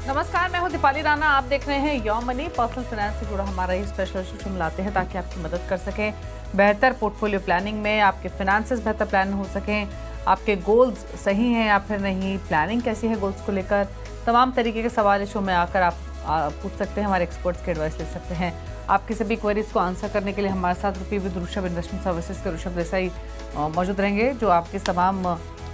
नमस्कार, मैं हूं दीपाली राणा। आप देख रहे हैं योर मनी। पर्सनल फाइनेंस से जुड़ा हमारा ये स्पेशल शो हम लाते हैं ताकि आपकी मदद कर सकें बेहतर पोर्टफोलियो प्लानिंग में, आपके फाइनेंसेस बेहतर प्लान हो सकें, आपके गोल्स सही हैं या फिर नहीं, प्लानिंग कैसी है गोल्स को लेकर। तमाम तरीके के सवाल इस शो में आकर आप पूछ सकते हैं, हमारे एक्सपर्ट्स की एडवाइस ले सकते हैं। आपकी सभी क्वेरीज को आंसर करने के लिए हमारे साथ रुपी विद ऋषभ इन्वेस्टमेंट सर्विसेज के ऋषभ देसाई मौजूद रहेंगे, जो आपके तमाम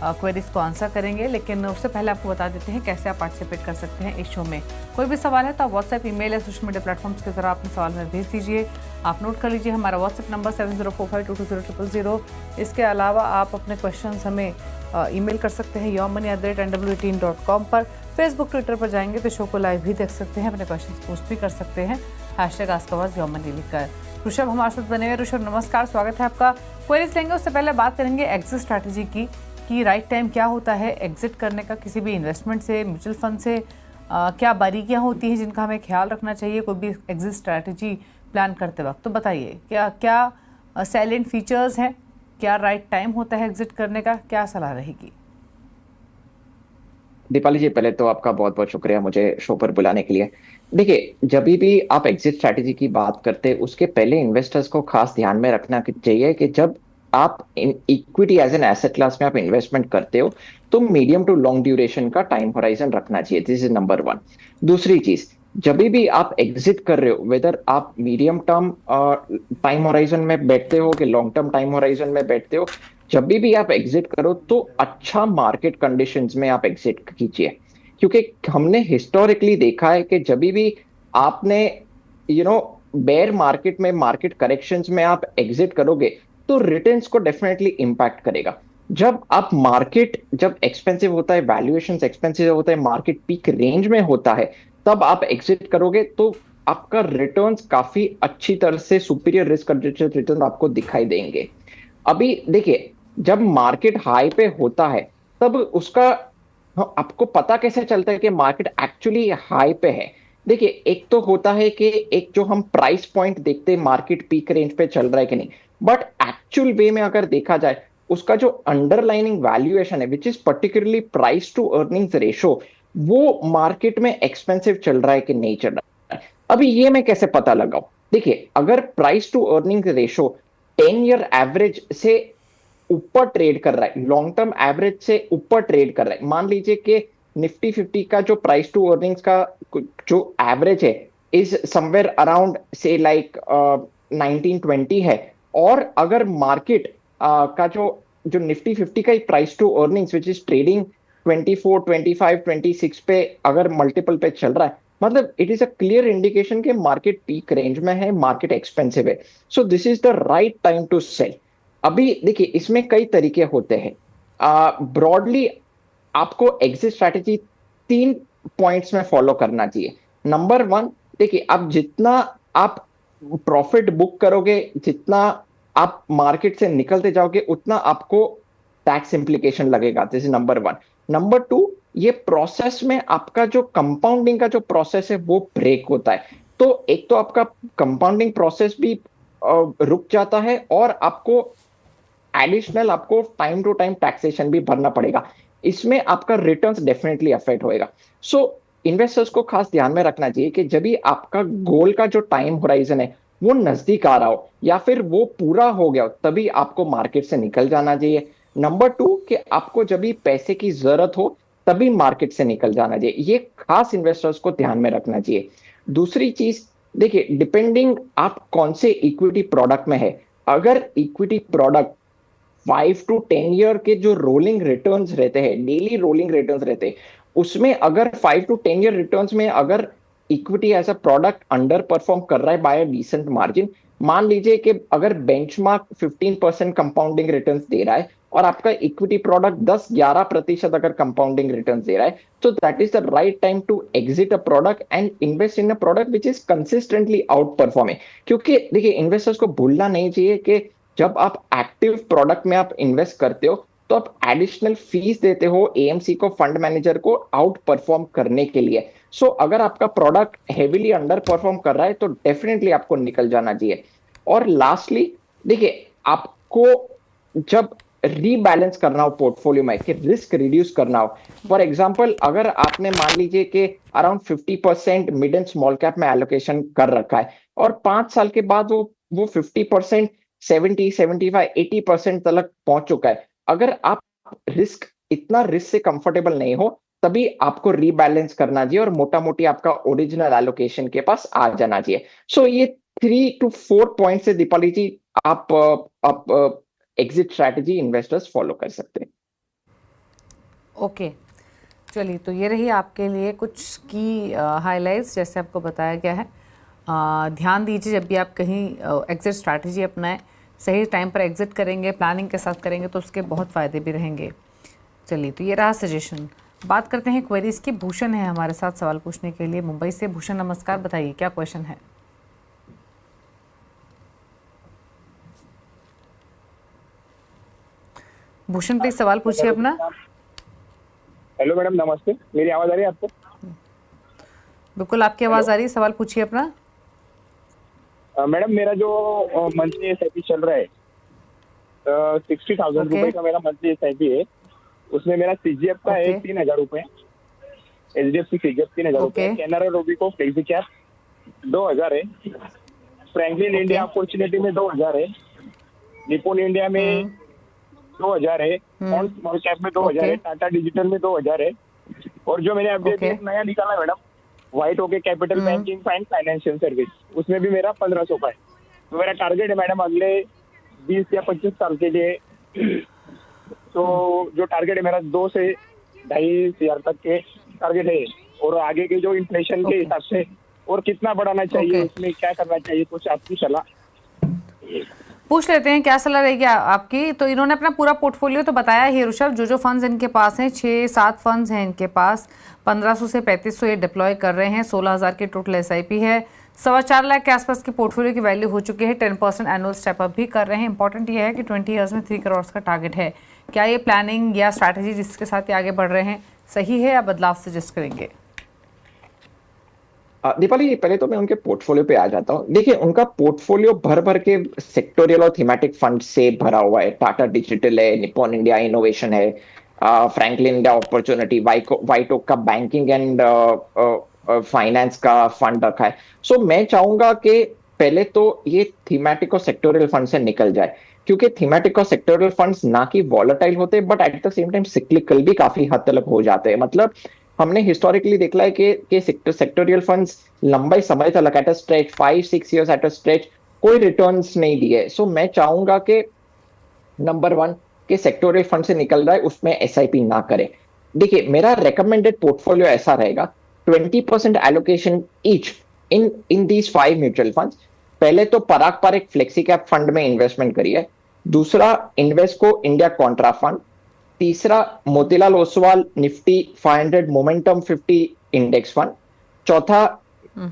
क्वेरीज को आंसर करेंगे। लेकिन उससे पहले आपको बता देते हैं कैसे आप पार्टिसिपेट कर सकते हैं इस शो में। कोई भी सवाल है तो आप व्हाट्सएप, ईमेल या सोशल मीडिया प्लेटफॉर्म्स के जरिए अपने सवाल में भेज दीजिए। आप नोट कर लीजिए हमारा व्हाट्सएप नंबर 7045220000। इसके अलावा आप अपने क्वेश्चन हमें ईमेल कर सकते हैं yourmoney@nw18.com पर। फेसबुक, ट्विटर पर जाएंगे तो शो को लाइव भी देख सकते हैं, अपने क्वेश्चन पोस्ट भी कर सकते हैं #AskAwaz लिखकर। ऋषभ हमारे साथ बने हुए। ऋषभ नमस्कार, स्वागत है आपका। क्वेरीज लेंगे, उससे पहले बात करेंगे एग्जिट स्ट्रैटेजी की कि राइट टाइम क्या होता है एग्जिट करने का किसी भी इन्वेस्टमेंट से, म्यूचुअल फंड से। क्या बारीकियां होती हैं जिनका हमें ख्याल रखना चाहिए कोई भी एग्जिट स्ट्रैटेजी प्लान करते वक्त। तो बताइए क्या क्या साइलेंट फीचर्स हैं, क्या राइट टाइम होता है एग्जिट करने का, क्या सलाह रहेगी? दीपाली जी, पहले तो आपका बहुत बहुत शुक्रिया मुझे शो पर बुलाने के लिए। देखिए, जब भी आप एग्जिट स्ट्रैटेजी की बात करते हैं उसके पहले इन्वेस्टर्स को खास ध्यान में रखना चाहिए कि जब आप equity as an asset class में आप इन्वेस्टमेंट करते हो तो मीडियम टू लॉन्ग ड्यूरेशन का टाइम होराइजन रखना चाहिए। This is number one. दूसरी चीज, जब भी आप एग्जिट कर रहे हो, वेदर आप मीडियम टर्म टाइम होराइजन में बैठते हो कि लॉन्ग टर्म टाइम होराइजन में बैठते हो, जब भी आप एग्जिट करो तो अच्छा मार्केट कंडीशंस में आप एग्जिट कीजिए। क्योंकि हमने हिस्टोरिकली देखा है कि जब भी आपने बेयर मार्केट में, मार्केट करेक्शंस में आप एग्जिट करोगे तो रिटर्न्स को डेफिनेटली इंपैक्ट करेगा। जब एक्सपेंसिव होता है, वैल्यूएशंस एक्सपेंसिव होता है, मार्केट पीक रेंज में होता है, तब आप एग्जिट करोगे तो आपका रिटर्न्स काफी अच्छी तरह से सुपीरियर रिस्क एडजस्टेड रिटर्न आपको दिखाई देंगे। अभी देखिए, जब मार्केट हाई पे होता है तब उसका आपको पता कैसे चलता है कि मार्केट एक्चुअली हाई पे है। देखिए, एक तो होता है कि एक जो हम प्राइस पॉइंट देखते हैं मार्केट पीक रेंज पे चल रहा है कि नहीं, बट एक्चुअल वे में अगर देखा जाए उसका जो अंडरलाइनिंग वैल्यूएशन है, which is particularly price to earnings ratio, वो मार्केट में एक्सपेंसिव चल रहा है कि नहीं चल रहा है। अभी ये मैं कैसे पता लगाऊं? देखिए, अगर price to earning ratio 10 year average से ऊपर ट्रेड कर रहा है, लॉन्ग टर्म एवरेज से ऊपर ट्रेड कर रहा है, मान लीजिए कि निफ्टी 50 का जो प्राइस टू अर्निंग्स का जो एवरेज है इज समवेयर अराउंड से लाइक 1920 है, और अगर मार्केट का जो जो निफ्टी 50 का price to earnings which is trading 24, 25, 26 पे अगर मल्टीपल पे चल रहा है, मतलब it is a clear indication कि मार्केट पीक रेंज में है, मार्केट एक्सपेंसिव है। So this is the right time to sell. अभी देखिए, इसमें कई तरीके होते हैं। ब्रॉडली आपको एग्जिट स्ट्रैटेजी 3 पॉइंट्स में फॉलो करना चाहिए। नंबर वन, देखिए, आप जितना आप प्रॉफिट बुक करोगे, जितना आप मार्केट से निकलते जाओगे, उतना आपको टैक्स इंप्लीकेशन लगेगा। This is number one. Number two, ये प्रोसेस में आपका जो कंपाउंडिंग का जो प्रोसेस है वो ब्रेक होता है। तो एक तो आपका कंपाउंडिंग प्रोसेस भी रुक जाता है, और आपको एडिशनल आपको टाइम टू टाइम टैक्सेशन भी भरना पड़ेगा। इसमें आपका रिटर्न्स डेफिनेटली अफेक्ट होएगा। सो इन्वेस्टर्स को खास ध्यान में रखना चाहिए कि जब भी आपका गोल का जो टाइम होराइजन है वो नजदीक आ रहा हो या फिर वो पूरा हो गया हो, तभी आपको मार्केट से निकल जाना चाहिए। नंबर टू, कि आपको जब भी पैसे की जरूरत हो तभी मार्केट से निकल जाना चाहिए। ये खास इन्वेस्टर्स को ध्यान में रखना चाहिए। दूसरी चीज, देखिए, डिपेंडिंग आप कौन से इक्विटी प्रोडक्ट में है, अगर इक्विटी प्रोडक्ट 5 to 10 ईयर के जो रोलिंग रिटर्न्स रहते हैं, डेली रोलिंग रिटर्न्स रहते हैं, उसमें अगर 5 to 10 ईयर रिटर्न्स में अगर equity as a product underperform कर रहा है बाय अ डिसेंट मार्जिन, मान लीजिए कि अगर बेंचमार्क 15% कंपाउंडिंग रिटर्न्स दे रहा है और आपका इक्विटी प्रोडक्ट 10-11% अगर कंपाउंडिंग रिटर्न्स दे रहा है, तो that is the right time to exit a product and invest in a product which is consistently outperforming. क्योंकि देखिए, इन्वेस्टर्स को भूलना नहीं चाहिए कि जब आप एक्टिव प्रोडक्ट में आप इन्वेस्ट करते हो तो आप एडिशनल फीस देते हो एएमसी को, फंड मैनेजर को, आउट परफॉर्म करने के लिए। सो अगर आपका प्रोडक्ट हेविली अंडर परफॉर्म कर रहा है तो डेफिनेटली आपको निकल जाना चाहिए। और लास्टली, देखिए, आपको जब रीबैलेंस करना हो पोर्टफोलियो में, कि रिस्क रिड्यूस करना हो। फॉर एग्जांपल, अगर आपने मान लीजिए कि around 50% mid and small cap में एलोकेशन कर रखा है और 5 साल के बाद वो 50% 70, 75, 80% तक पहुंच चुका है, अगर आप इतना रिस्क से कंफर्टेबल नहीं हो, तभी आपको रीबैलेंस करना चाहिए और मोटा मोटी आपका ओरिजिनल एलोकेशन के पास आ जाना चाहिए। सो ये 3 to 4 पॉइंट से दीपाली जी आप एग्जिट स्ट्रैटेजी इन्वेस्टर्स फॉलो कर सकते हैं। ओके, चलिए, तो ये रही आपके लिए कुछ की हाइलाइट्स जैसे आपको बताया गया है। ध्यान दीजिए जब भी आप कहीं एग्जिट स्ट्रैटेजी अपनाएं, सही टाइम पर एग्जिट करेंगे, प्लानिंग के साथ करेंगे तो उसके बहुत फ़ायदे भी रहेंगे। चलिए, तो ये रहा सजेशन। बात करते हैं क्वेरीज की। भूषण है हमारे साथ सवाल पूछने के लिए मुंबई से। भूषण नमस्कार, बताइए क्या क्वेश्चन है। भूषण प्लीज सवाल पूछिए अपना। हेलो मैडम, नमस्ते। मेरी आवाज आ रही है आपको? बिल्कुल आपकी आवाज़ आ रही है, सवाल पूछिए अपना। मैडम, मेरा जो मंथली एसआईपी चल रहा है 60,000 रुपए का मेरा मंथली एसआईपी है। उसमें मेरा सीजीएफ का है 3,000 रुपए, एचडीएफसी सीजीएफ 3,000 रुपए, कैनरा रोबिको फ्लेक्सी कैप 2,000 है, फ्रैंकलिन इंडिया अपॉर्चुनिटी में 2,000 है, निपुण इंडिया में 2,000 है, और स्मॉल कैप में 2,000 है, टाटा डिजिटल में 2,000 है, और जो मैंने अभी एक नया निकाला है madam, white okay capital banking and financial service, उसमें भी मेरा 1,500 का है। तो मेरा टारगेट है मैडम अगले 20 या 25 साल के लिए, तो जो टारगेट है मेरा 2 से 2.5 हजार तक के टारगेट है, और आगे के जो इन्फ्लेशन के हिसाब से और कितना बढ़ाना चाहिए, उसमें क्या करना चाहिए, कुछ आपकी सलाह पूछ लेते हैं। क्या सलाह रहेगी आपकी? तो इन्होंने अपना पूरा पोर्टफोलियो तो बताया ही ऋषभ, जो फंड्स इनके पास हैं, 6-7 फंड्स हैं इनके पास, 1,500 से 3,500 ये डिप्लॉय कर रहे हैं, 16,000 की टोटल एसआईपी है, 4.25 लाख के आसपास की पोर्टफोलियो की वैल्यू हो चुकी है, 10% एनुअल स्टेप अप भी कर रहे हैं। इंपॉर्टेंट ये है कि 20 ईयर्स में 3 करोड़ का टारगेट है। क्या ये प्लानिंग या स्ट्रैटेजी जिसके साथ ये आगे बढ़ रहे हैं सही है या बदलाव सजेस्ट करेंगे? दीपाली, पहले तो मैं उनके पोर्टफोलियो पे आ जाता हूँ। देखिए, उनका पोर्टफोलियो भर भर के सेक्टोरियल और थीमेटिक फंड से भरा हुआ है। टाटा डिजिटल है, निप्पॉन इंडिया इनोवेशन है, Franklin India Opportunity, White Oak का बैंकिंग एंड फाइनेंस का फंड रखा है। सो मैं चाहूंगा कि पहले तो ये थीमेटिक और सेक्टोरियल फंड से निकल जाए, क्योंकि थीमेटिक और सेक्टोरियल फंड्स ना कि वॉलेटाइल होते, but at the same time cyclical भी काफी हद तक हो जाते हैं। मतलब हमने हिस्टोरिकली देखा है कि सेक्टोरियल फंड्स लंबे समय तक at a stretch 5-6 years at a stretch कोई रिटर्न्स नहीं दिए। सो मैं चाहूंगा कि नंबर 1 के सेक्टोरियल फंड से निकल रहा है, उसमें एसआईपी ना करे। देखिए, मेरा रेकमेंडेड पोर्टफोलियो ऐसा रहेगा, 20% allocation each in these 5 mutual funds. पहले तो पराग पारिक फ्लेक्सी कैप फंड में इन्वेस्टमेंट करिए। दूसरा, इन्वेस्को इंडिया कॉन्ट्रा फंड। तीसरा, Motilal Oswal Nifty 500 momentum 50 index fund. चौथा,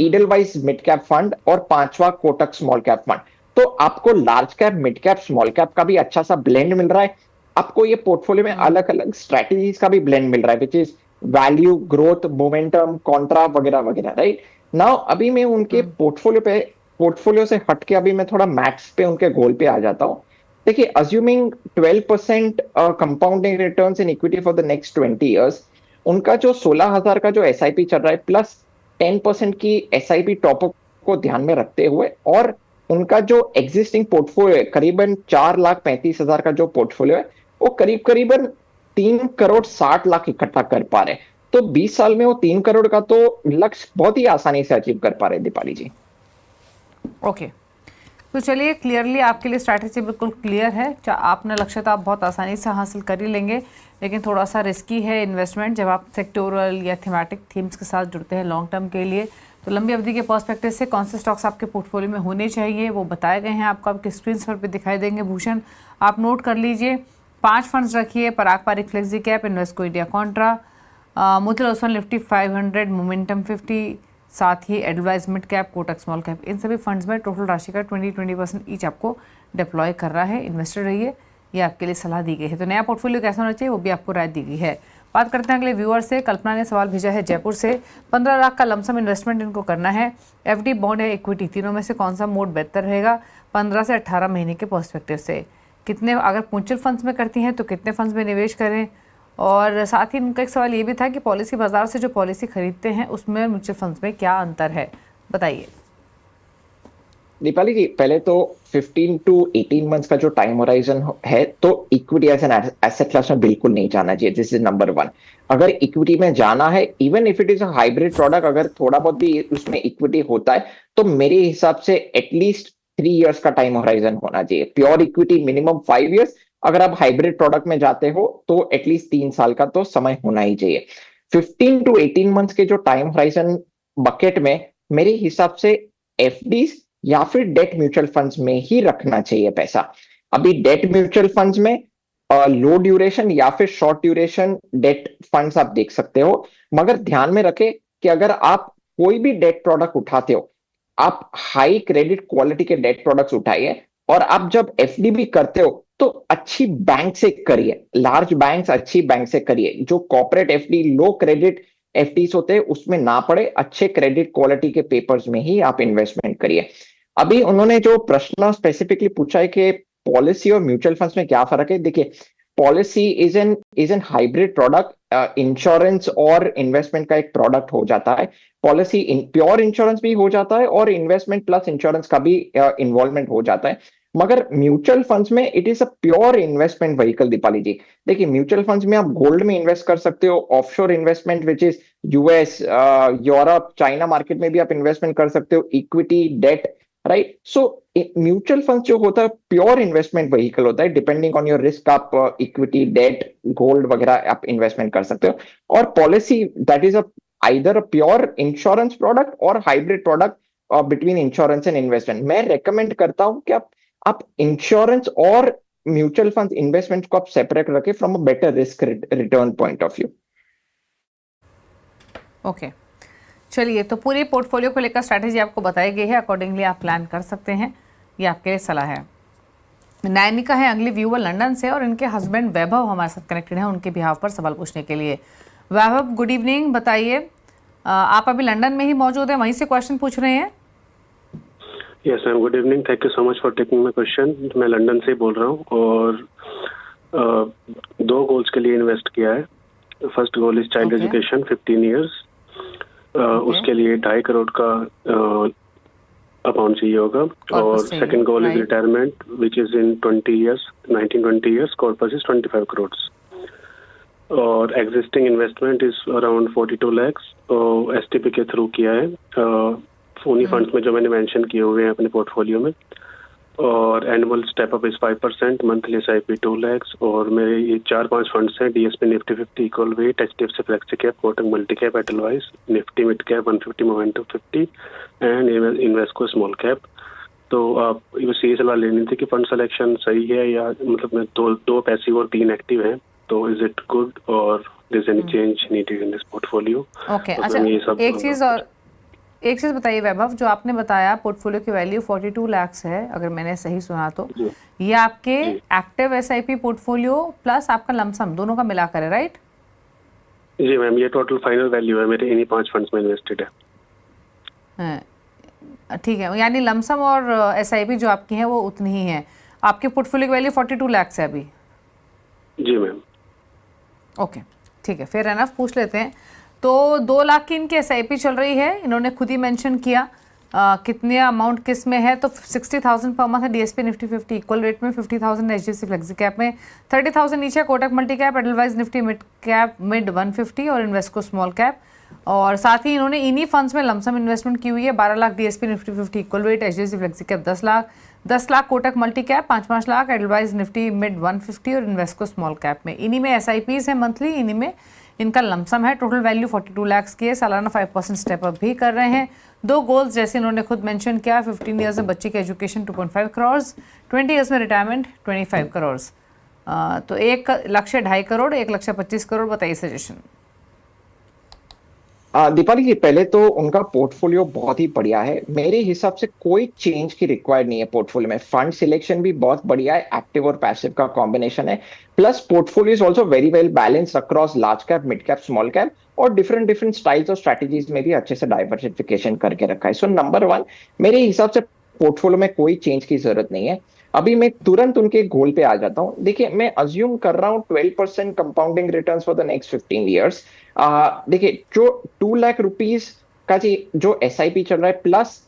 ईडलवाइज मिड कैप फंड, और 5वां कोटक स्मॉल कैप फंड। तो आपको large cap, mid cap, small cap का भी अच्छा सा ब्लेंड मिल रहा है। आपको ये पोर्टफोलियो में अलग अलग स्ट्रेटेजीज का भी ब्लेंड मिल रहा है, which is value, growth, momentum, Contra वगैरह वगैरह, राइट नाउ। अभी मैं उनके पोर्टफोलियो से हटके अभी मैं थोड़ा मैथ्स पे, उनके गोल पे आ जाता हूँ। देखिए, assuming 12% compounding returns in equity for the next 20 years, उनका जो 16,000 का जो एसआईपी चल रहा है प्लस 10% की एसआईपी टॉपअप को ध्यान में रखते हुए, और उनका जो एग्जिस्टिंग पोर्टफोलियो है करीबन 4,35,000 का जो पोर्टफोलियो है, वो करीबन 3,60,00,000 इकट्ठा कर पा रहे हैं। तो 20 साल में वो 3 करोड़ का तो लक्ष्य बहुत ही आसानी से अचीव कर पा रहे हैं दीपाली जी। ओके, तो चलिए, क्लियरली आपके लिए स्ट्रैटेजी बिल्कुल क्लियर है। आपने लक्ष्य तो आप बहुत आसानी से हासिल कर ही लेंगे, लेकिन थोड़ा सा रिस्की है इन्वेस्टमेंट जब आप सेक्टोरल या थीमेटिक थीम्स के साथ जुड़ते हैं लॉन्ग टर्म के लिए। तो लंबी अवधि के पर्सपेक्टिव से कौन से स्टॉक्स आपके पोर्टफोलियो में होने चाहिए वो बताए गए हैं आपको, आपके स्क्रीन पर भी दिखाई देंगे। भूषण, आप नोट कर लीजिए। 5 फंड्स रखिए, Parag Parikh flexi cap, Invesco India contra, Motilal Oswal Nifty 500 momentum 50, साथ ही advise mid cap, Kotak small cap. इन सभी फंड्स में टोटल राशि का 20% ईच आपको डिप्लॉय कर रहा है। इन्वेस्टर रहिए, ये आपके लिए सलाह दी गई है। तो नया पोर्टफोलियो कैसा होना चाहिए वो भी आपको राय दी गई है। बात करते हैं अगले व्यूअर से। कल्पना ने सवाल भेजा है जयपुर से। 15 लाख का लमसम इन्वेस्टमेंट इनको करना है। एफडी, बॉन्ड या इक्विटी, तीनों में से कौन सा मोड बेहतर रहेगा 15 से 18 महीने के पर्सपेक्टिव से? कितने, अगर म्यूचुअल फंड्स में करती हैं तो कितने फंड्स में निवेश करें, और साथ ही उनका एक सवाल ये भी था कि पॉलिसी बाजार से जो पॉलिसी खरीदते हैं उसमें म्यूचुअल फंड्स में क्या अंतर है, बताइए। दीपाली जी, पहले तो 15 टू 18 मंथ्स का जो टाइम होराइजन है, तो equity as an asset class में बिल्कुल नहीं जाना चाहिए। This is number one. अगर इक्विटी में जाना है, even if it is a hybrid product, अगर थोड़ा बहुत भी उसमें इक्विटी होता है, तो मेरे हिसाब से एटलीस्ट 3 इयर्स का टाइम होराइजन होना चाहिए। प्योर इक्विटी मिनिमम 5 इयर्स, अगर आप हाइब्रिड प्रोडक्ट में जाते हो तो एटलीस्ट 3 साल का तो समय होना ही चाहिए। 15 टू 18 मंथ्स के जो टाइम होराइजन बकेट में मेरे हिसाब से एफडीज या फिर डेट म्यूचुअल फंड्स में ही रखना चाहिए पैसा। अभी डेट म्यूचुअल फंड्स में लो ड्यूरेशन या फिर शॉर्ट ड्यूरेशन डेट फंड्स आप देख सकते हो, मगर ध्यान में रखें कि अगर आप कोई भी डेट प्रोडक्ट उठाते हो, आप हाई क्रेडिट क्वालिटी के डेट प्रोडक्ट्स उठाइए, और आप जब एफडी भी करते हो तो अच्छी बैंक से करिए, लार्ज बैंक्स, अच्छी बैंक से करिए। जो कॉर्पोरेट एफडी, लो क्रेडिट एफडीज होते हैं, उसमें ना पड़े, अच्छे क्रेडिट क्वालिटी के पेपर्स में ही आप इन्वेस्टमेंट करिए। अभी उन्होंने जो प्रश्न स्पेसिफिकली पूछा है कि पॉलिसी और म्यूचुअल फंड्स में क्या फर्क है, देखिए, policy is an hybrid product, insurance और इन्वेस्टमेंट का एक प्रोडक्ट हो जाता है। पॉलिसी प्योर इंश्योरेंस भी हो जाता है और इन्वेस्टमेंट प्लस इंश्योरेंस का भी इन्वॉल्वमेंट हो जाता है। मगर म्यूचुअल फंड्स में it is a pure investment vehicle. Deepali ji, देखिए, म्यूचुअल फंड्स में आप गोल्ड में इन्वेस्ट कर सकते हो, offshore investment which is US, Europe, China market में भी आप इन्वेस्टमेंट कर सकते हो, equity, debt, right. So mutual fund जो होता है प्योर इन्वेस्टमेंट व्हीकल होता है। डिपेंडिंग ऑन योर रिस्क आप इक्विटी, डेट, गोल्ड वगैरह आप इन्वेस्टमेंट कर सकते हो। और policy that is either a pure insurance product और hybrid product between insurance and investment. मैं रेकमेंड करता हूं कि आप इंश्योरेंस और म्यूचुअल फंड इन्वेस्टमेंट को आप सेपरेट रखें from a better risk return point of view. Okay, चलिए, तो पूरी पोर्टफोलियो को लेकर स्ट्रैटेजी आपको बताई गई है, अकॉर्डिंगली आप प्लान कर सकते हैं, ये आपके लिए सलाह है। नैनिका है अगली व्यूअर लंदन से, और इनके हस्बैंड वैभव हमारे साथ कनेक्टेड हैं उनके बिहाफ पर सवाल पूछने के लिए। वैभव, गुड इवनिंग, बताइए, आप अभी लंदन में ही मौजूद हैं, वहीं से क्वेश्चन पूछ रहे हैं? Yes ma'am, good evening, thank you so much for taking my question. मैं लंदन से ही बोल रहा हूँ और 2 गोल्स के लिए इन्वेस्ट किया है। First goal is child education 15 years, उसके लिए 2.5 करोड़ का अमाउंट चाहिए होगा। और second goal is retirement which is in 19-20 years, corpus is 25 crore. और existing investment is around 42 lakhs, STP के थ्रू किया है, उन्हीं फंड्स में जो मैंने मेंशन किए हुए हैं अपने पोर्टफोलियो में। और annual step up is 5%, monthly SIP 2 lakhs। और मेरे ये 4-5 फंड्स हैं, DSP Nifty 50 equal weight, HDFC flexi cap, Kotak multi cap, Edelweiss, Nifty mid cap 150, momentum 50 and Invesco small cap. तो आप ये सलाह लेनी थी कि फंड सिलेक्शन सही है, या मतलब मैं दो पैसिव और 3 एक्टिव हैं, तो इज इट गुड और this any change needed in this portfolio? Okay, अच्छा, एक चीज बताइए वैभव, जो आपने बताया पोर्टफोलियो की वैल्यू 42 lakhs है, अगर मैंने सही सुना तो ये आपके एक्टिव एसआईपी पोर्टफोलियो प्लस आपका लमसम दोनों का मिलाकर है, राइट? जी मैम, ये टोटल फाइनल वैल्यू है, मेरे इन्हीं 5 फंड्स में इन्वेस्टेड है। ठीक है, यानी लमसम और एसआईपी जो आपकी है वो उतनी ही है। आपके पोर्टफोलियो की वैल्यू 42 lakhs है अभी? जी मैम। ओके, ठीक है, फिर एनफ पूछ लेते हैं। तो 2 लाख की इनकी एसआईपी चल रही है, इन्होंने खुद ही मेंशन किया कितने अमाउंट किस में है, तो 60,000 पर मंथ है डीएसपी निफ्टी 50 इक्वल रेट में, 50,000 एचडीएफसी फ्लेक्सी कैप में, 30,000 नीचे Kotak multi cap, Edelweiss Nifty mid cap mid 150 और इन्वेस्को स्मॉल कैप। और साथ ही इन्होंने इन्हीं फंड्स में लमसम इन्वेस्टमेंट की हुई है, 12 lakh DSP Nifty 50 equal weight, HDFC flexi cap 10 lakh Kotak multi cap 5-5 lakh, Edelweiss Nifty mid 150 और इन्वेस्को स्मॉल कैप में। इन्हीं में एसआईपीज है मंथली, इन्हीं में इनका लमसम है। टोटल वैल्यू 42 lakhs की है, सालाना 5% स्टेप अप भी कर रहे हैं। 2 गोल्स जैसे इन्होंने खुद मेंशन किया, 15 ईयर्स में बच्ची की एजुकेशन 2.5 करोड़, 20 ईयर्स में रिटायरमेंट 25 करोड़। तो एक लक्ष्य 2.5 करोड़, 1,25 करोड़, बताइए सजेशन। दीपाली जी, पहले तो उनका पोर्टफोलियो बहुत ही बढ़िया है, मेरे हिसाब से कोई चेंज की रिक्वायर्ड नहीं है पोर्टफोलियो में। फंड सिलेक्शन भी बहुत बढ़िया है, एक्टिव और पैसिव का कॉम्बिनेशन है, plus portfolio is also very well balance across large cap, mid cap, small cap, और डिफरेंट स्टाइल्स और स्ट्रैटेजीज में भी अच्छे से डाइवर्सिफिकेशन करके रखा है। सो नंबर 1, मेरे हिसाब से पोर्टफोलियो में कोई चेंज की जरूरत नहीं है। अभी मैं तुरंत उनके गोल पे आ जाता हूँ। देखिए, मैं अज्यूम कर रहा हूँ 12% compounding returns for the next 15 years. देखिए, जो 2 लाख रुपीज का जो SIP चल रहा है, प्लस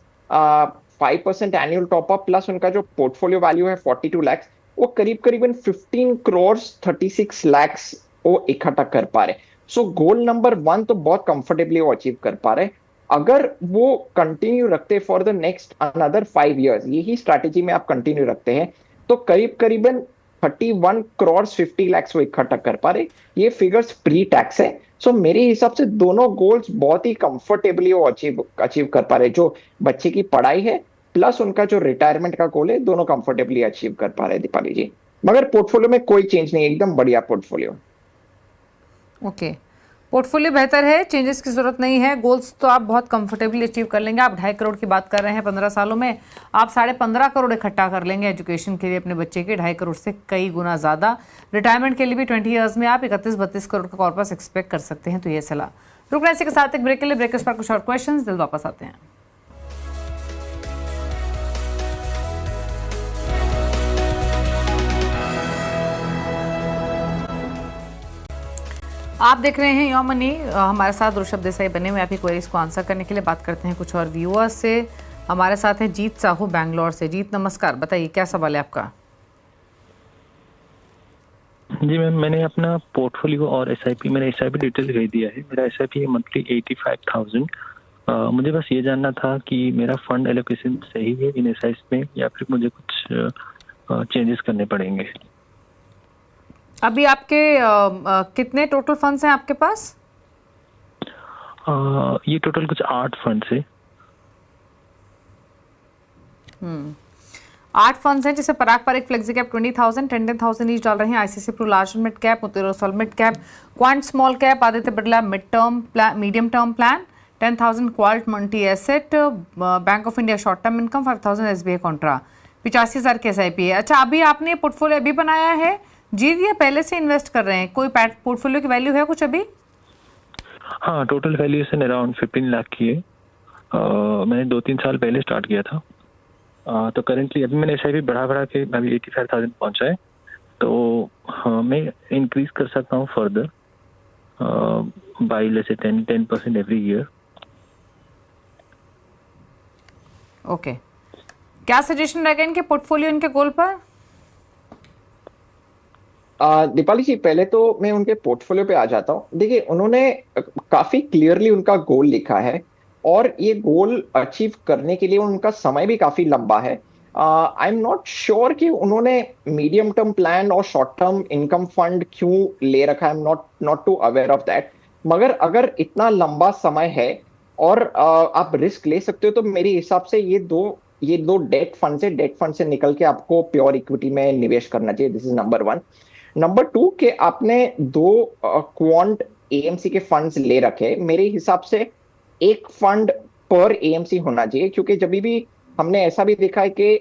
5% एनुअल टॉपअप, प्लस उनका जो पोर्टफोलियो वैल्यू है 42 लाख, वो करीब करीबन 15 crores 36 lakhs वो इकट्ठा कर पा रहे। सो गोल नंबर 1 तो बहुत कंफर्टेबली वो अचीव कर पा रहे। अगर वो कंटिन्यू रखते for the next another 5 years, यही स्ट्रैटेजी में आप कंटिन्यू रखते हैं, तो करीब करीबन 31 crores 50 lakhs वो इकट्ठा कर पा रहे। ये फिगर्स प्री टैक्स है। सो मेरे हिसाब से दोनों गोल्स बहुत ही कंफर्टेबली वो अचीव कर पा रहे। जो बच्चे की पढ़ाई है प्लस उनका जो रिटायरमेंट का गोल है, दोनों कंफर्टेबली अचीव कर पा रहे दीपाली जी। मगर पोर्टफोलियो में कोई चेंज नहीं, एकदम बढ़िया पोर्टफोलियो। ओके, पोर्टफोलियो बेहतर है, चेंजेस की जरूरत नहीं है। गोल्स तो आप बहुत कंफर्टेबली अचीव कर लेंगे। आप 2.5 करोड़ की बात कर रहे हैं 15 सालों में, आप 15.5 करोड़ इकट्ठा कर लेंगे एजुकेशन के लिए अपने बच्चे के, 2.5 करोड़ से कई गुना ज़्यादा। रिटायरमेंट के लिए भी 20 ईयर्स में आप 31-32 करोड़ का कॉर्पस एक्सपेक्ट कर सकते हैं। तो ये सलाह। रुकना इसी के साथ एक ब्रेक के लिए, ब्रेक पर कुछ और क्वेश्चन दिल वापस आते हैं। आप देख रहे हैं यो मनी, हमारे साथ ऋषभ देसाई बने हुए आपकी क्वेरीज को आंसर करने के लिए। बात करते हैं कुछ और व्यूअर्स से। हमारे साथ है जीत साहू बैंगलोर से। जीत नमस्कार, बताइए क्या सवाल है आपका? जी मैम, मैंने अपना पोर्टफोलियो और SIP, मैंने SIP डिटेल भेज दिया है। मेरा SIP है मंथली 85,000। मुझे बस ये जानना था कि मेरा फंड एलोकेशन सही है इन SIP में या फिर मुझे कुछ चेंजेस करने पड़ेंगे। अभी आपके कितने टोटल फंड्स हैं आपके पास? ये टोटल कुछ 8 फंड्स है। 8 फंड्स हैं, जिसे पराग पर एक फ्लेक्सी कैप 20,000, 10,000 ईच डाल रहे हैं। ICICI pro large mid cap, Motilal Oswal mid cap, quant small cap, Aditya Birla mid term plan, medium term plan 10,000, quant multi asset, bank of India short term income 5,000, SBI contra 85,000 के SIP है। अच्छा, अभी आपने portfolio अभी बनाया है जी, ये पहले से इन्वेस्ट कर रहे हैं? कोई पोर्टफोलियो की वैल्यू है कुछ अभी? हाँ, टोटल वैल्यूएशन अराउंड 15 लाख की है। मैंने 2-3 साल पहले स्टार्ट किया था। तो करेंटली अभी मैंने SIP बढ़ा के अभी 85,000 पहुंचा है। तो हाँ, मैं इंक्रीज कर सकता हूँ फर्दर बाई लेसे 10% एवरी ईयर। ओके, क्या सजेशन रहेगा इनके पोर्टफोलियो, इनके गोल पर? दीपाली जी, पहले तो मैं उनके पोर्टफोलियो पे आ जाता हूँ। देखिए, उन्होंने काफी क्लियरली उनका गोल लिखा है और ये गोल अचीव करने के लिए उनका समय भी काफी लंबा है। आई एम नॉट श्योर कि उन्होंने मीडियम टर्म प्लान और शॉर्ट टर्म इनकम फंड क्यों ले रखा है। I am not too aware of that. मगर अगर इतना लंबा समय है और आप रिस्क ले सकते हो, तो मेरे हिसाब से ये दो डेट फंड से निकल के आपको प्योर इक्विटी में निवेश करना चाहिए। This is number 1। नंबर 2 के आपने 2 क्वांट AMC के फंड्स ले रखे। मेरे हिसाब से एक फंड पर AMC होना चाहिए, क्योंकि जब भी हमने ऐसा भी देखा है कि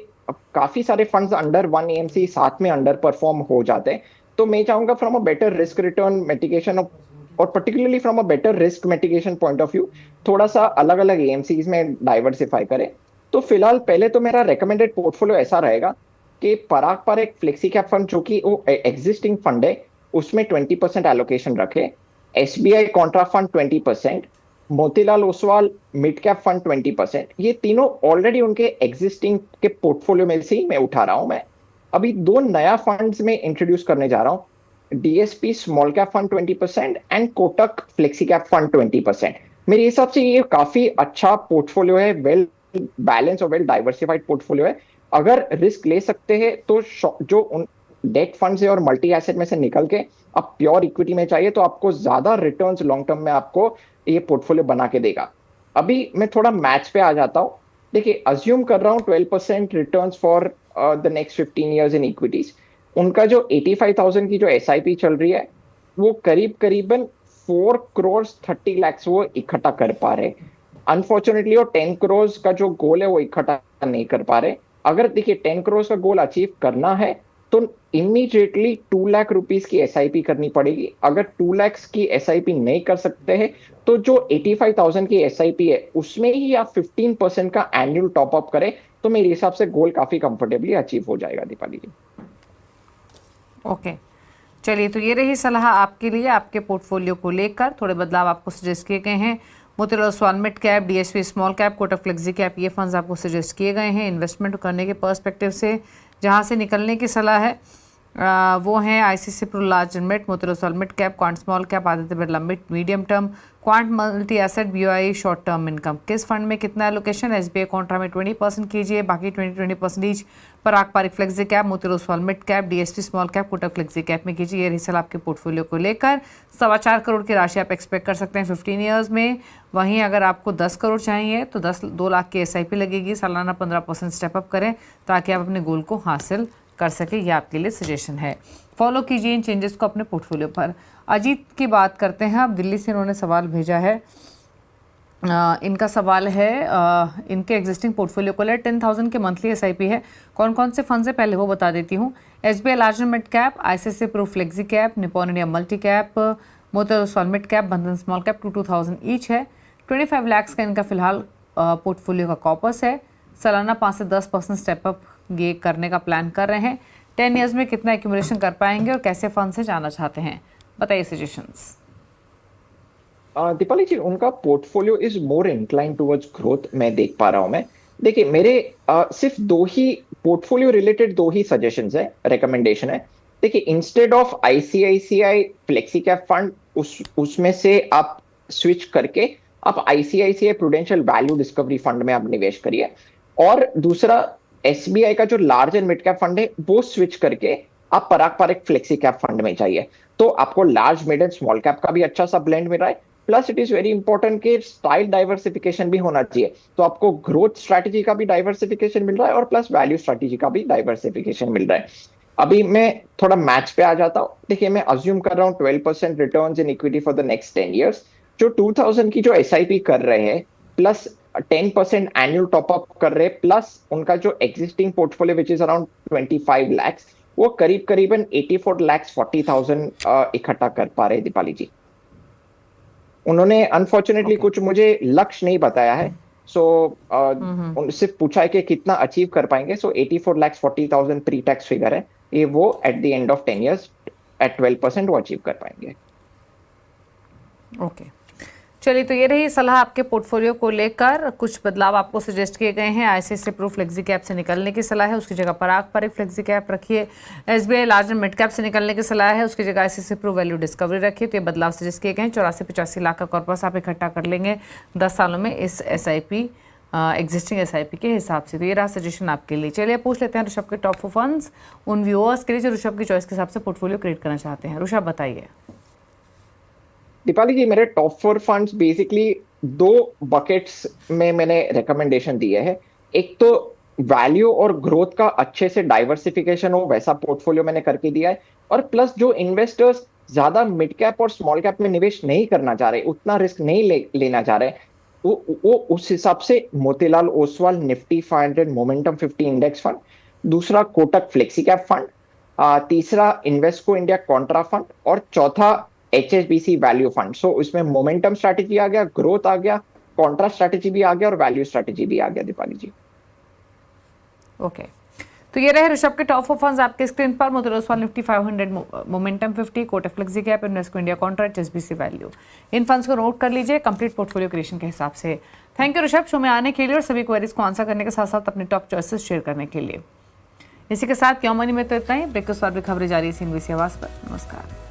काफी सारे फंड्स अंडर 1 AMC साथ में अंडर परफॉर्म हो जाते हैं। तो मैं चाहूंगा from a better risk return mitigation और particularly from a better risk mitigation point of view, थोड़ा सा अलग अलग AMCs में डाइवर्सिफाई करें। तो फिलहाल पहले तो मेरा रेकमेंडेड पोर्टफोलियो ऐसा रहेगा कि पराग पर एक फ्लेक्सी कैप फंड, जो कि वो एग्जिस्टिंग फंड है, उसमें 20% एलोकेशन रखे। SBI Contra fund 20%, Motilal Oswal mid cap fund 20%। ये तीनों ऑलरेडी उनके एग्जिस्टिंग के पोर्टफोलियो में से ही मैं उठा रहा हूं। मैं अभी 2 नया फंड्स में इंट्रोड्यूस करने जा रहा हूं। DSP small cap fund 20% and Kotak flexi cap fund 20%। मेरे हिसाब से ये काफी अच्छा पोर्टफोलियो है, वेल बैलेंस और वेल डाइवर्सिफाइड पोर्टफोलियो है। अगर रिस्क ले सकते हैं तो जो उन डेट फंड से और मल्टी एसेट में से निकल के अब प्योर इक्विटी में चाहिए, तो आपको ज्यादा रिटर्न्स लॉन्ग टर्म में आपको ये पोर्टफोलियो बना के देगा। अभी मैं थोड़ा मैथ्स पे आ जाता हूँ। देखिए, अज्यूम कर रहा हूँ 12% returns for the next 15 years in equities. उनका जो 85,000 की जो SIP चल रही है, वो करीबन 4 crores 30 lakhs वो इकट्ठा कर पा रहे। अनफॉर्चुनेटली वो 10 crores का जो गोल है वो इकट्ठा नहीं कर पा रहे। अगर देखिए 10 crores का गोल अचीव करना है तो इमीडिएटली 2 लाख रुपीस की SIP करनी पड़ेगी। अगर 2 lakhs की SIP नहीं कर सकते हैं तो जो 85,000 की SIP है उसमें ही आप 15% का एनुअल टॉपअप करें, तो तो मेरे हिसाब से गोल काफी कंफर्टेबली अचीव हो जाएगा दीपाली जी। ओके, चलिए, तो ये रही सलाह आपके लिए आपके पोर्टफोलियो को लेकर। थोड़े बदलाव आपको सजेस्ट किए गए हैं। Motilal Oswal mid cap, DSP small cap, Kotak flexi cap, ये फंड्स आपको सजेस्ट किए गए हैं इन्वेस्टमेंट करने के पर्सपेक्टिव से। जहां से निकलने की सलाह है वो हैं ICC pro large and mid, Motilal Oswal mid cap, quant small cap, Aditya Birla mid medium term, quant multi asset, BOI short term income. किस फंड में कितना एलोकेशन? एसबीआई कॉन्ट्रा में 20% कीजिए, बाकी 20% Parag Parikh flexi cap, Motilal Oswal mid cap, DSP small cap, Kotak flexi cap में कीजिए। ये रिसल आपके पोर्टफोलियो को लेकर 4.25 करोड़ की राशि आप एक्सपेक्ट कर सकते हैं 15 ईयर्स में। वहीं अगर आपको 10 करोड़ चाहिए तो 2 लाख की एसआईपी लगेगी। सालाना 15% स्टेप अप करें ताकि आप अपने गोल को हासिल कर सके। ये आपके लिए सजेशन है। फॉलो कीजिए इन चेंजेस को अपने पोर्टफोलियो पर। अजीत की बात करते हैं। अब दिल्ली से इन्होंने सवाल भेजा है। इनका सवाल है इनके एग्जिस्टिंग पोर्टफोलियो को ले 10,000 के मंथली एसआईपी है। कौन कौन से फंड है पहले वो बता देती हूँ। SBI large and mid cap, ICC pro flexi cap, Nippon India multi cap, Motilal Oswal mid cap, बंधन स्मॉल कैप 2,000 ईच है। 25 लाख का इनका फिलहाल पोर्टफोलियो का कॉपस है। सालाना 5 से 10% स्टेप अप ये करने का प्लान कर रहे हैं। 10 ईयर्स में कितना एक्यूमुलेशन कर पाएंगे और कैसे फंड से जाना चाहते हैं, बताइए सजेशंस। दीपाली जी, उनका portfolio is more incline towards growth, मैं देख पा रहा हूं मैं। देखिए, मेरे सिर्फ 2 ही पोर्टफोलियो रिलेटेड 2 ही सजेशंस है, रिकमेंडेशन है। देखिए, instead of ICICI flexi cap fund, उसमें से आप स्विच करके आप ICICI prudential value discovery fund में आप निवेश करिए। और दूसरा, एसबीआई का जो large and mid cap fund है वो स्विच करके आप पराग पारिक फ्लेक्सी कैप फंड में जाइए। तो आपको large, mid and small cap का भी अच्छा सा ब्लेंड मिल रहा है। Plus it is very important कि स्टाइल डाइवर्सिफिकेशन भी होना चाहिए। तो आपको ग्रोथ स्ट्रैटेजी का भी डाइवर्सिफिकेशन मिल रहा है और प्लस वैल्यू स्ट्रैटेजी का भी डाइवर्सिफिकेशन मिल रहा है। अभी मैं थोड़ा मैच पे आ जाता हूँ। देखिए, मैं अज्यूम कर रहा हूँ 12% returns in equity for the next 10 years. जो 2000 की जो एसआईपी कर रहे हैं प्लस 10% एनुअल टॉपअप कर रहे, प्लस उनका जो existing portfolio which is around 25 lakh, वो करीबन 84 लाख 40,000 इकट्ठा कर पा रहे दीपाली जी। उन्होंने अनफॉर्चुनेटली कुछ मुझे लक्ष्य नहीं बताया है। सो उनसे पूछा है कि कितना अचीव कर पाएंगे। So 84 lakh 40,000 pre tax figure है ये, वो at the end of 10 years at 12% वो अचीव कर पाएंगे। ओके, चलिए, तो ये रही सलाह आपके पोर्टफोलियो को लेकर। कुछ बदलाव आपको सजेस्ट किए गए हैं। आईसीसी प्रो फ्लेक्सी कैप से निकलने की सलाह है, उसकी जगह पराग पारिक फ्लेक्सी कैप रखिए। SBI large and mid cap से निकलने की सलाह है, उसकी जगह आईसीसी प्रो वैल्यू डिस्कवरी रखिए। तो ये बदलाव सजेस्ट किए गए हैं। 84-85 लाख का कॉर्पस आप इकट्ठा कर लेंगे 10 सालों में इस एसआईपी एग्जिस्टिंग एसआईपी के हिसाब से। तो ये रहा सजेशन आपके लिए। चलिए, पूछ लेते हैं ऋषभ के टॉप 4 फंड्स उन व्यूअर्स के लिए जो ऋषभ की चॉइस के हिसाब से पोर्टफोलियो क्रिएट करना चाहते हैं। ऋषभ, बताइए। दीपाली जी, मेरे टॉप 4 फंड्स बेसिकली 2 बकेट्स में मैंने रिकमेंडेशन दिए हैं। एक तो वैल्यू और ग्रोथ का अच्छे से डाइवर्सिफिकेशन हो वैसा पोर्टफोलियो मैंने करके दिया है। और प्लस जो इन्वेस्टर्स ज्यादा मिड कैप और स्मॉल कैप में निवेश नहीं करना चाह रहे, उतना रिस्क नहीं लेना चाह रहे, वो उस हिसाब से Motilal Oswal Nifty 500 momentum 50 index fund, दूसरा कोटक फ्लेक्सी कैप फंड, तीसरा इन्वेस्को इंडिया कॉन्ट्रा फंड और चौथा HSBC वैल्यू फंड। सो इसमें मोमेंटम स्ट्रैटेजी आ गया, ग्रोथ आ गया, कॉन्ट्रा स्ट्रैटेजी भी आ गया और वैल्यू स्ट्रैटेजी भी आ गया दीपाली जी। ओके, तो ये रहे ऋषभ के टॉप 4 फंड्स आपके स्क्रीन पर। Motilal Oswal Nifty 500, momentum 50, Kotak flexi cap, Invesco India contra, HSBC value. इन फंड्स को नोट कर लीजिए कंप्लीट पोर्टफोलियो क्रिएशन के हिसाब से। थैंक यू ऋषभ, शो में आने के लिए और सभी क्वेरीज को आंसर करने के साथ साथ अपने टॉप चॉइसेस शेयर करने के लिए। इसी के साथ क्यों मनी में तो इतना ही। ब्रेक के बाद भी खबरें जारी है CNBC आवाज पर। नमस्कार।